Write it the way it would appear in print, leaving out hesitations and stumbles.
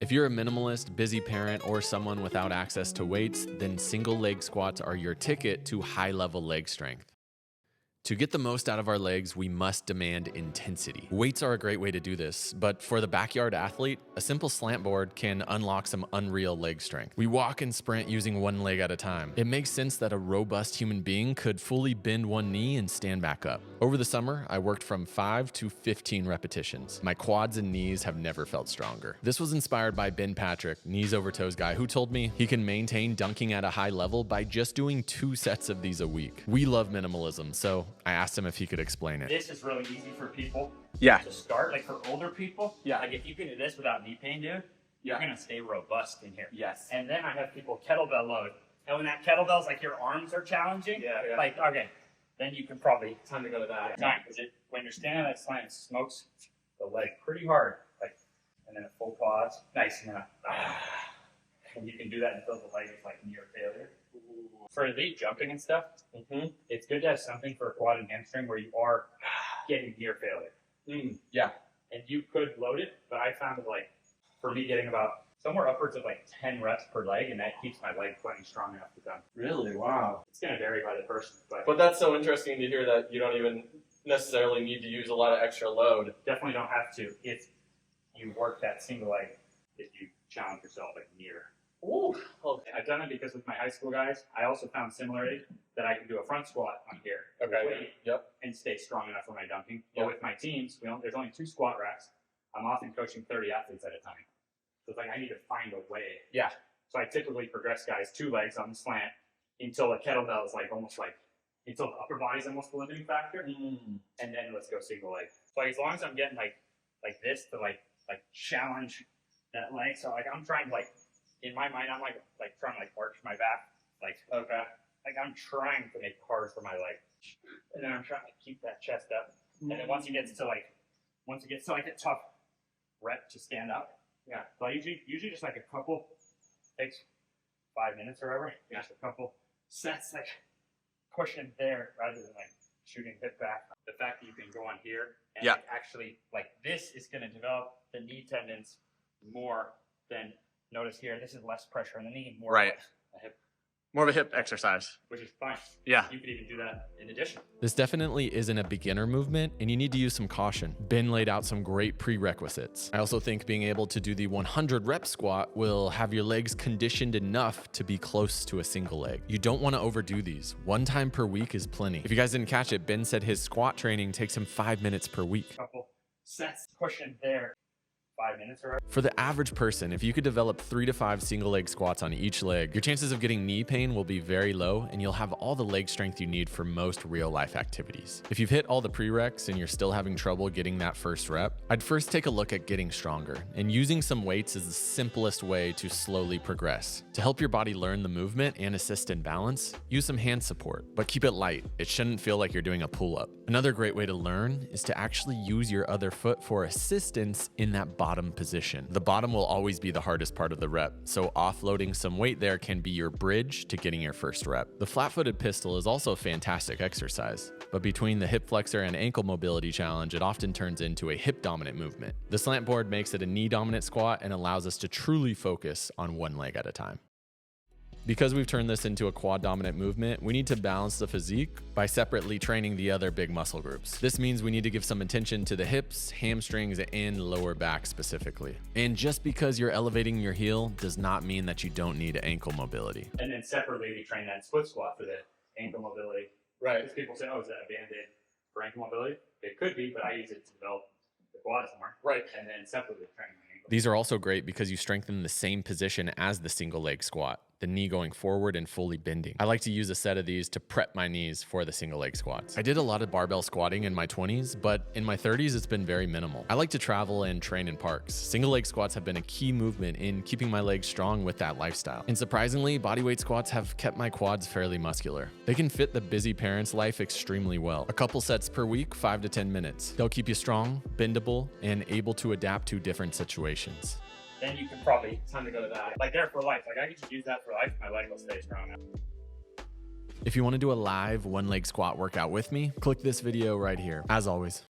If you're a minimalist, busy parent, or someone without access to weights, then single leg squats are your ticket to high-level leg strength. To get the most out of our legs, we must demand intensity. Weights are a great way to do this, but for the backyard athlete, a simple slant board can unlock some unreal leg strength. We walk and sprint using one leg at a time. It makes sense that a robust human being could fully bend one knee and stand back up. Over the summer, I worked from 5 to 15 repetitions. My quads and knees have never felt stronger. This was inspired by Ben Patrick, KneesOverToesGuy, who told me he can maintain dunking at a high level by just doing 2 sets of these a week. We love minimalism, so I asked him if he could explain it. This is really easy for people to start. Like for older people, like if you can do this without knee pain, dude, you're gonna stay robust in here. Yes. And then I have people kettlebell load. And when that kettlebell's like your arms are challenging, like, okay, then you can probably Time to go to that. time, because when you're standing on that slant, it smokes the leg pretty hard. Like, and then a full pause. Nice. And then and you can do that until the leg is like near failure. For elite jumping and stuff, it's good to have something for a quad and hamstring where you are getting near failure. Yeah. And you could load it, but I found that, like, for me, getting about somewhere upwards of like 10 reps per leg, and that keeps my leg plenty strong enough to dunk. Really? Wow. It's going to vary by the person, But that's so interesting to hear that you don't even necessarily need to use a lot of extra load. definitely don't have to if you work that single leg, if you challenge yourself like near. Ooh. Okay. I've done it because with my high school guys, I also found similarly that I can do a front squat on here Okay. Yep. and stay strong enough for my dunking. But with my teams, there's only 2 squat racks. I'm often coaching 30 athletes at a time. So it's like I need to find a way. Yeah. So I typically progress guys 2 legs on the slant until the kettlebell is like almost like, until the upper body's almost the limiting factor. And then let's go single leg. So like, as long as I'm getting like this to like challenge that leg. So like I'm trying to like, in my mind, I'm like trying to like arch my back. Like I'm trying to make it hard for my leg. And then I'm trying to keep that chest up. And then once it gets to like a tough rep to stand up. Yeah. So I usually just like a couple, takes 5 minutes or whatever. Just a couple sets, like pushing there rather than like shooting hip back. The fact that you can go on here and like, actually like this is going to develop the knee tendons more than, notice here, this is less pressure on the knee, more Right. a hip, More of a hip exercise. which is fine. Yeah. You could even do that in addition. This definitely isn't a beginner movement, and you need to use some caution. Ben laid out some great prerequisites. I also think being able to do the 100 rep squat will have your legs conditioned enough to be close to a single leg. You don't want to overdo these. 1 time per week is plenty. If you guys didn't catch it, Ben said his squat training takes him 5 minutes per week. Couple sets pushing there, 5 minutes or whatever. For the average person, if you could develop 3 to 5 single leg squats on each leg, your chances of getting knee pain will be very low, and you'll have all the leg strength you need for most real life activities. If you've hit all the prereqs and you're still having trouble getting that first rep, I'd first take a look at getting stronger, and using some weights is the simplest way to slowly progress. To help your body learn the movement and assist in balance, use some hand support, but keep it light. It shouldn't feel like you're doing a pull-up. Another great way to learn is to actually use your other foot for assistance in that bottom position. The bottom will always be the hardest part of the rep, so offloading some weight there can be your bridge to getting your first rep. The flat-footed pistol is also a fantastic exercise, but between the hip flexor and ankle mobility challenge, it often turns into a hip-dominant movement. The slant board makes it a knee-dominant squat and allows us to truly focus on one leg at a time. Because we've turned this into a quad dominant movement, we need to balance the physique by separately training the other big muscle groups. This means we need to give some attention to the hips, hamstrings, and lower back specifically. And just because you're elevating your heel does not mean that you don't need ankle mobility. And then separately, we train that split squat for the ankle mobility. Right. Because people say, oh, is that a band-aid for ankle mobility? It could be, but I use it to develop the quads more. Right. And then separately train my ankle. These are also great because you strengthen the same position as the single leg squat, the knee going forward and fully bending. I like to use a set of these to prep my knees for the single leg squats. I did a lot of barbell squatting in my 20s, but in my 30s, it's been very minimal. I like to travel and train in parks. Single leg squats have been a key movement in keeping my legs strong with that lifestyle. And surprisingly, bodyweight squats have kept my quads fairly muscular. They can fit the busy parent's life extremely well. A couple sets per week, 5 to 10 minutes. They'll keep you strong, bendable, and able to adapt to different situations. Then you can probably, Time to go to that. like there for life. Like I could just use that for life. My leg will stay strong. If you want to do a live one leg squat workout with me, click this video right here. As always,